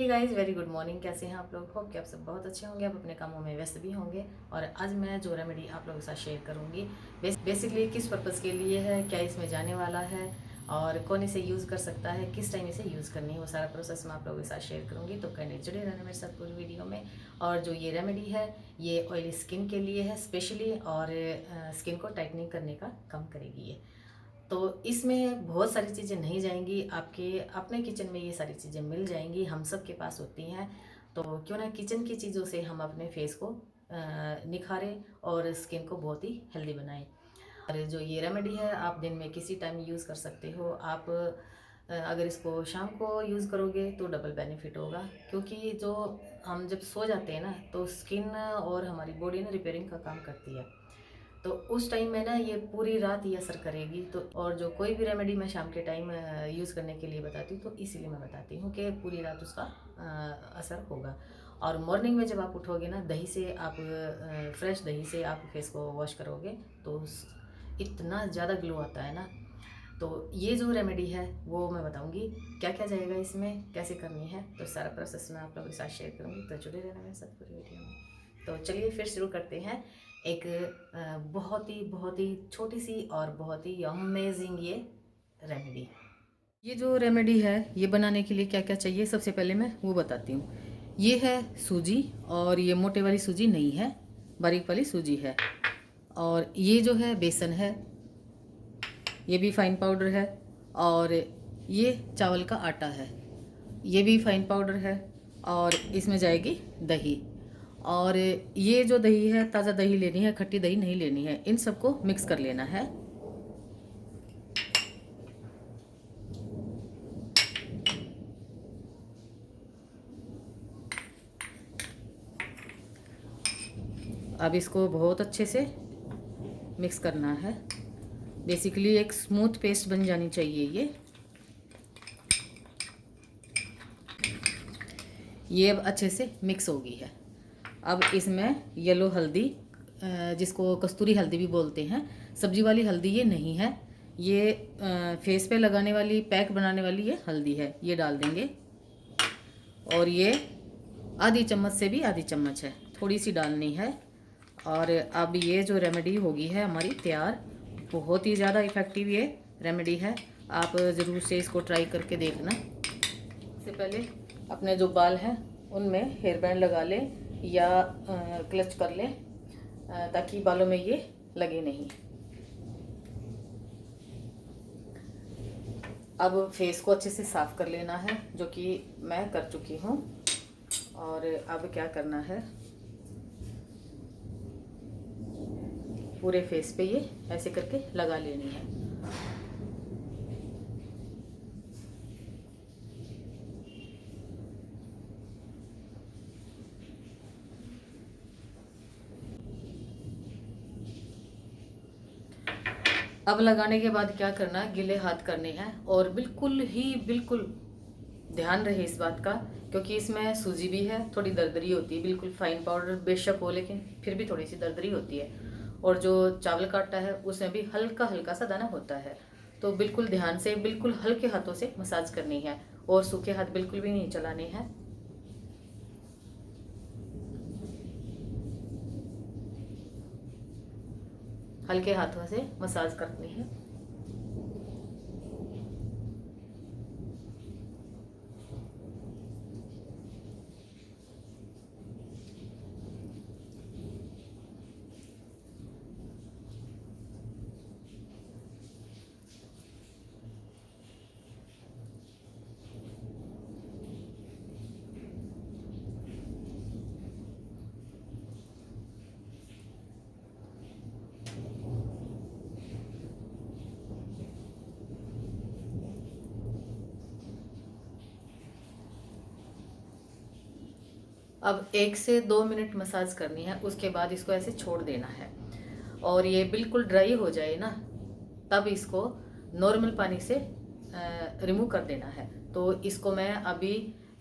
हे guys, very good morning. कैसे हैं आप लोग? होप कि आप सब बहुत अच्छे होंगे, आप अपने कामों में व्यस्त भी होंगे। और आज मैं जो रेमेडी आप लोगों के साथ शेयर करूंगी बेसिकली किस पर्पज़ के लिए है, क्या इसमें जाने वाला है और कौन इसे यूज़ कर सकता है, किस टाइम इसे यूज़ करनी है, वो सारा प्रोसेस मैं आप लोगों के साथ शेयर करूंगी। तो कहने जुड़े रहना मेरे साथ पूरी वीडियो में। और जो ये रेमेडी है ये ऑयली स्किन के लिए है स्पेशली, और स्किन को टाइटनिंग करने का काम करेगी ये। तो इसमें बहुत सारी चीज़ें नहीं जाएंगी, आपके अपने किचन में ये सारी चीज़ें मिल जाएंगी, हम सब के पास होती हैं। तो क्यों ना किचन की चीज़ों से हम अपने फेस को निखारें और स्किन को बहुत ही हेल्दी बनाएं। और जो ये रेमेडी है आप दिन में किसी टाइम यूज़ कर सकते हो। आप अगर इसको शाम को यूज़ करोगे तो डबल बेनिफिट होगा, क्योंकि जो हम जब सो जाते हैं ना तो स्किन और हमारी बॉडी ना रिपेयरिंग का काम करती है। तो उस टाइम में ना ये पूरी रात ये असर करेगी। तो और जो कोई भी रेमेडी मैं शाम के टाइम यूज़ करने के लिए बताती हूँ तो इसीलिए मैं बताती हूँ कि पूरी रात उसका असर होगा। और मॉर्निंग में जब आप उठोगे ना, दही से आप फ्रेश दही से आप फेस को वॉश करोगे तो इतना ज़्यादा ग्लो आता है ना। तो ये जो रेमेडी है वो मैं बताऊंगी क्या क्या जाएगा इसमें, कैसे करनी है, तो सारा प्रोसेस मैं आप लोगों के साथ शेयर करूंगी। तो जुड़े रहना मेरे साथ पूरी वीडियो में। तो चलिए फिर शुरू करते हैं। एक बहुत ही छोटी सी और बहुत ही अमेजिंग ये रेमेडी। ये जो रेमेडी है ये बनाने के लिए क्या क्या चाहिए, सबसे पहले मैं वो बताती हूँ। ये है सूजी, और ये मोटे वाली सूजी नहीं है, बारीक वाली सूजी है। और ये जो है बेसन है, ये भी फाइन पाउडर है। और ये चावल का आटा है, ये भी फाइन पाउडर है। और इसमें जाएगी दही। और ये जो दही है ताज़ा दही लेनी है, खट्टी दही नहीं लेनी है। इन सबको मिक्स कर लेना है। अब इसको बहुत अच्छे से मिक्स करना है। बेसिकली एक स्मूथ पेस्ट बन जानी चाहिए ये अब अच्छे से मिक्स हो गई है। अब इसमें येलो हल्दी, जिसको कस्तूरी हल्दी भी बोलते हैं, सब्जी वाली हल्दी ये नहीं है, ये फेस पे लगाने वाली पैक बनाने वाली ये हल्दी है, ये डाल देंगे। और ये आधी चम्मच से भी आधी चम्मच है, थोड़ी सी डालनी है। और अब ये जो रेमेडी होगी है हमारी तैयार। बहुत ही ज़्यादा इफ़ेक्टिव ये रेमेडी है, आप ज़रूर से इसको ट्राई करके देखना। इससे पहले अपने जो बाल हैं उनमें हेयर बैंड लगा लें या क्लच कर लें, ताकि बालों में ये लगे नहीं। अब फेस को अच्छे से साफ़ कर लेना है, जो कि मैं कर चुकी हूँ। और अब क्या करना है, पूरे फेस पे ये ऐसे करके लगा लेनी है। अब लगाने के बाद क्या करना, गीले हाथ करने हैं। और बिल्कुल ध्यान रहे इस बात का, क्योंकि इसमें सूजी भी है, थोड़ी दरदरी होती है। बिल्कुल फाइन पाउडर बेशक हो, लेकिन फिर भी थोड़ी सी दरदरी होती है। और जो चावल का आटा है उसमें भी हल्का हल्का सा दाना होता है। तो बिल्कुल ध्यान से, बिल्कुल हल्के हाथों से मसाज करनी है, और सूखे हाथ बिल्कुल भी नहीं चलाने हैं। हल्के हाथों से मसाज करनी है। अब 1 से 2 मिनट मसाज करनी है, उसके बाद इसको ऐसे छोड़ देना है। और ये बिल्कुल ड्राई हो जाए ना, तब इसको नॉर्मल पानी से रिमूव कर देना है। तो इसको मैं अभी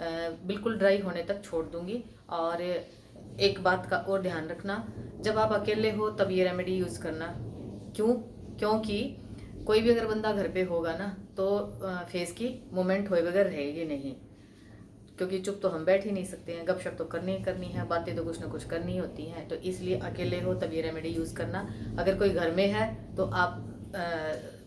बिल्कुल ड्राई होने तक छोड़ दूंगी। और एक बात का और ध्यान रखना, जब आप अकेले हो तब ये रेमेडी यूज़ करना। क्यों? क्योंकि कोई भी अगर बंदा घर पे होगा ना तो फेस की मूवमेंट होए बगैर रहेगी नहीं। क्योंकि चुप तो हम बैठ ही नहीं सकते हैं, गपशप तो करनी ही करनी है, बातें तो कुछ ना कुछ करनी होती हैं। तो इसलिए अकेले हो तब ये रेमेडी यूज़ करना। अगर कोई घर में है तो आप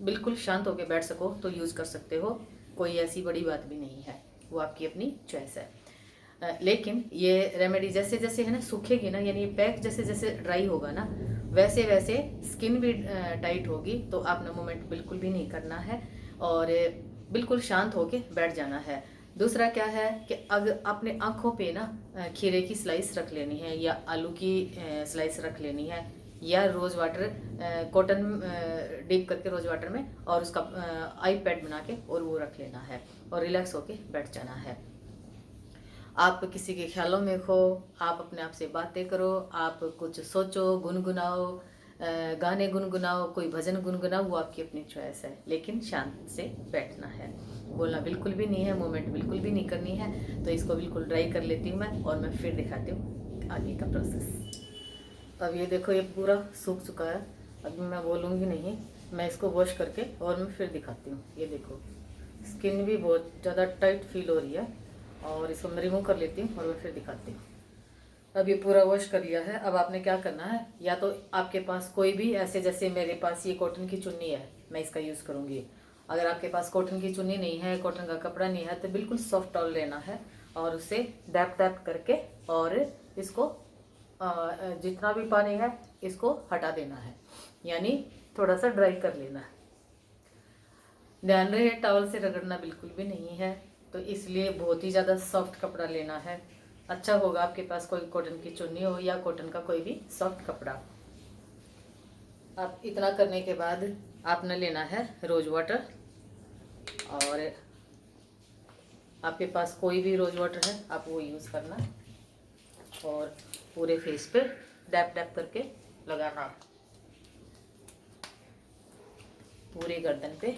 बिल्कुल शांत होकर बैठ सको तो यूज़ कर सकते हो, कोई ऐसी बड़ी बात भी नहीं है, वो आपकी अपनी चॉइस है। लेकिन ये रेमेडी जैसे जैसे है ना सूखेगी ना, यानी पैक जैसे जैसे ड्राई होगा ना, वैसे वैसे स्किन भी टाइट होगी। तो आपने मूवमेंट बिल्कुल भी नहीं करना है और बिल्कुल शांत होके बैठ जाना है। दूसरा क्या है कि अगर अपने आँखों पे ना खीरे की स्लाइस रख लेनी है, या आलू की स्लाइस रख लेनी है, या रोज़ वाटर कॉटन डिप करके रोज़ वाटर में और उसका आई पैड बना के और वो रख लेना है और रिलैक्स होके बैठ जाना है। आप किसी के ख्यालों में खो, आप अपने आप से बातें करो, आप कुछ सोचो, गुनगुनाओ, गाने गुनगुनाओ, कोई भजन गुनगुनाओ, वो आपकी अपनी चॉइस है, लेकिन शांत से बैठना है। बोलना बिल्कुल भी नहीं है, मूवमेंट बिल्कुल भी नहीं करनी है। तो इसको बिल्कुल ड्राई कर लेती हूँ मैं और मैं फिर दिखाती हूँ आगे का प्रोसेस। अब ये देखो, ये पूरा सूख चुका है। अभी मैं बोलूँगी नहीं, मैं इसको वॉश करके और मैं फिर दिखाती हूँ। ये देखो, स्किन भी बहुत ज़्यादा टाइट फील हो रही है और इसको मैं रिमूव कर लेती हूँ और मैं फिर दिखाती हूँ। अब ये पूरा वॉश कर लिया है। अब आपने क्या करना है, या तो आपके पास कोई भी ऐसे, जैसे मेरे पास ये कॉटन की चुन्नी है, मैं इसका यूज़ करूँगी। अगर आपके पास कॉटन की चुन्नी नहीं है, कॉटन का कपड़ा नहीं है, तो बिल्कुल सॉफ्ट टॉवल लेना है और उसे डैप डैप करके और इसको जितना भी पानी है इसको हटा देना है, यानी थोड़ा सा ड्राई कर लेना है। ध्यान रहे टॉवल से रगड़ना बिल्कुल भी नहीं है, तो इसलिए बहुत ही ज़्यादा सॉफ्ट कपड़ा लेना है। अच्छा होगा आपके पास कोई कॉटन की चुन्नी हो या कॉटन का कोई भी सॉफ्ट कपड़ा। अब इतना करने के बाद आपने लेना है रोज़ वाटर, और आपके पास कोई भी रोज़ वाटर है आप वो यूज़ करना और पूरे फेस पे डैप डैप करके लगाना, पूरे गर्दन पे।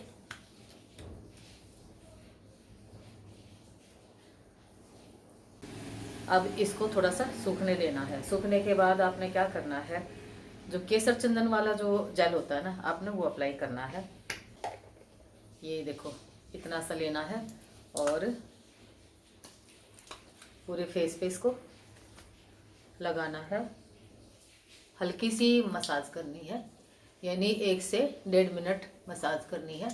अब इसको थोड़ा सा सूखने देना है। सूखने के बाद आपने क्या करना है, जो केसर चंदन वाला जो जेल होता है ना, आपने वो अप्लाई करना है। ये देखो, इतना सा लेना है और पूरे फेस पे इसको लगाना है। हल्की सी मसाज करनी है, यानी 1 से 1.5 मिनट मसाज करनी है।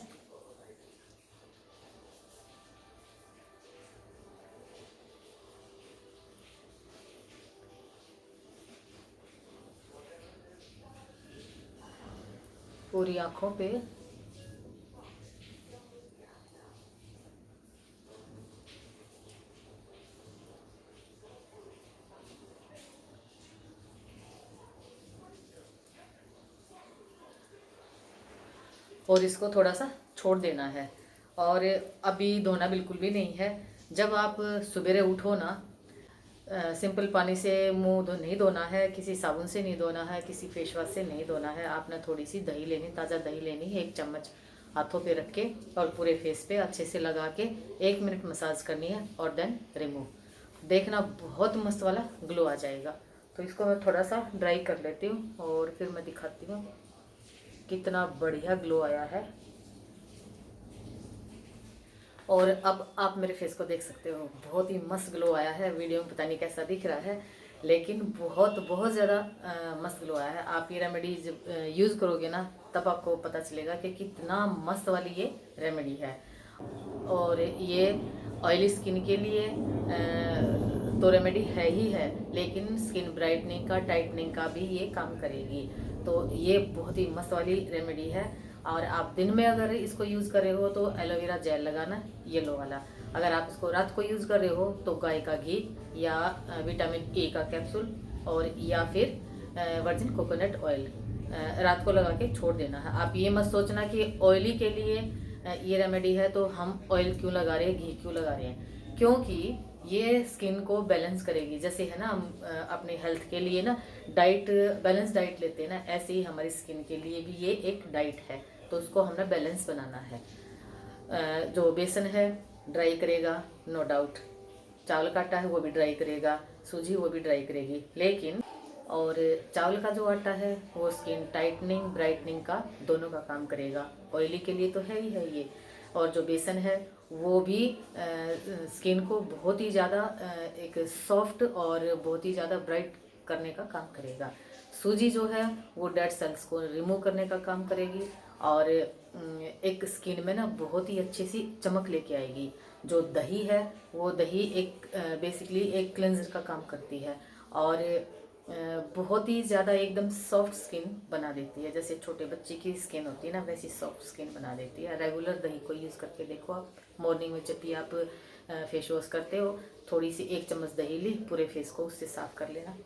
पूरी आँखों पे। और इसको थोड़ा सा छोड़ देना है और अभी धोना बिल्कुल भी नहीं है। जब आप सवेरे उठो ना, सिंपल पानी से मुंह नहीं धोना है, किसी साबुन से नहीं धोना है, किसी फेस वॉश से नहीं धोना है। आपने थोड़ी सी दही लेनी, ताज़ा दही लेनी है, 1 चम्मच हाथों पे रख के और पूरे फेस पे अच्छे से लगा के 1 मिनट मसाज करनी है और देन रिमूव। देखना बहुत मस्त वाला ग्लो आ जाएगा। तो इसको मैं थोड़ा सा ड्राई कर लेती हूँ और फिर मैं दिखाती हूँ कितना बढ़िया ग्लो आया है। और अब आप मेरे फेस को देख सकते हो, बहुत ही मस्त ग्लो आया है। वीडियो में पता नहीं कैसा दिख रहा है, लेकिन बहुत बहुत ज़्यादा मस्त ग्लो आया है। आप ये रेमेडी जब यूज़ करोगे ना, तब आपको पता चलेगा कि कितना मस्त वाली ये रेमेडी है। और ये ऑयली स्किन के लिए तो रेमेडी है ही है, लेकिन स्किन ब्राइटनिंग का, टाइटनिंग का भी ये काम करेगी। तो ये बहुत ही मस्त वाली रेमेडी है। और आप दिन में अगर इसको यूज़ कर रहे हो तो एलोवेरा जेल लगाना, येलो वाला। अगर आप इसको रात को यूज़ कर रहे हो तो गाय का घी या विटामिन ए का कैप्सूल, और या फिर वर्जिन कोकोनट ऑयल रात को लगा के छोड़ देना है। आप ये मत सोचना कि ऑयली के लिए ये रेमेडी है तो हम ऑयल क्यों लगा रहे हैं, घी क्यों लगा रहे हैं, क्योंकि ये स्किन को बैलेंस करेगी। जैसे है ना, हम अपने हेल्थ के लिए ना डाइट, बैलेंस डाइट लेते हैं ना, ऐसे ही हमारी स्किन के लिए भी ये एक डाइट है। तो उसको हमने बैलेंस बनाना है। जो बेसन है ड्राई करेगा, नो डाउट। चावल का आटा है वो भी ड्राई करेगा, सूजी वो भी ड्राई करेगी, लेकिन और चावल का जो आटा है वो स्किन टाइटनिंग, ब्राइटनिंग का दोनों का काम करेगा। ऑयली के लिए तो है ही है ये। और जो बेसन है वो भी स्किन को बहुत ही ज़्यादा एक सॉफ्ट और बहुत ही ज़्यादा ब्राइट करने का काम करेगा। सूजी जो है वो डेड सेल्स को रिमूव करने का काम करेगी और एक स्किन में ना बहुत ही अच्छी सी चमक लेके आएगी। जो दही है वो दही एक बेसिकली एक क्लेंजर का काम करती है और बहुत ही ज़्यादा एकदम सॉफ्ट स्किन बना देती है। जैसे छोटे बच्चे की स्किन होती है ना, वैसी सॉफ्ट स्किन बना देती है। रेगुलर दही को यूज़ करके देखो आप। मॉर्निंग में जब भी आप फेस वॉश करते हो, थोड़ी सी 1 चम्मच दही ली, पूरे फेस को उससे साफ कर लेना।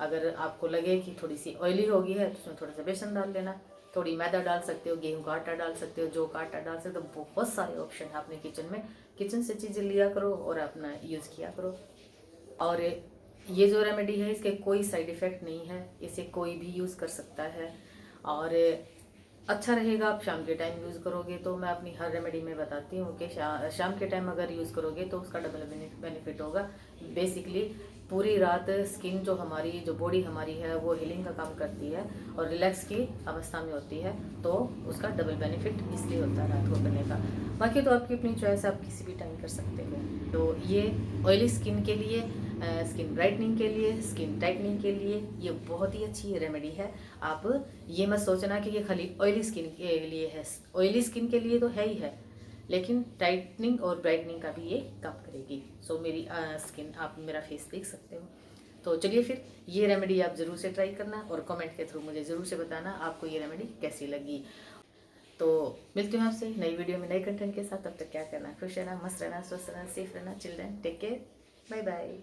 अगर आपको लगे कि थोड़ी सी ऑयली होगी है तो उसमें थोड़ा सा बेसन डाल लेना, थोड़ी मैदा डाल सकते हो, गेहूं का आटा डाल सकते हो, जौ का आटा डाल सकते हो। बहुत सारे ऑप्शन है अपने किचन में। किचन से चीज़ें लिया करो और अपना यूज़ किया करो। और ये जो रेमेडी है इसके कोई साइड इफ़ेक्ट नहीं है, इसे कोई भी यूज़ कर सकता है और अच्छा रहेगा। आप शाम के टाइम यूज़ करोगे तो मैं अपनी हर रेमेडी में बताती हूँ कि शाम के टाइम अगर यूज़ करोगे तो उसका डबल बेनिफिट होगा। बेसिकली पूरी रात स्किन जो हमारी, जो बॉडी हमारी है वो हीलिंग का काम करती है और रिलैक्स की अवस्था में होती है, तो उसका डबल बेनिफिट इसलिए होता है रात को करने का। बाकी तो आपकी अपनी चॉइस, आप किसी भी टाइम कर सकते हो। तो ये ऑयली स्किन के लिए, स्किन ब्राइटनिंग के लिए, स्किन टाइटनिंग के लिए ये बहुत ही अच्छी रेमेडी है। आप ये मत सोचना कि ये खाली ऑयली स्किन के लिए है। ऑयली स्किन के लिए तो है ही है, लेकिन टाइटनिंग और ब्राइटनिंग का भी ये काम करेगी। सो मेरी स्किन, आप मेरा फेस देख सकते हो। तो चलिए फिर ये रेमेडी आप ज़रूर से ट्राई करना और कमेंट के थ्रू मुझे ज़रूर से बताना आपको ये रेमेडी कैसी लगी। तो मिलती हूँ आपसे नई वीडियो में नए कंटेंट के साथ। तब तक क्या करना, खुश रहना, मस्त रहना, स्वस्थ रहना, सेफ रहना। Children take care, bye bye.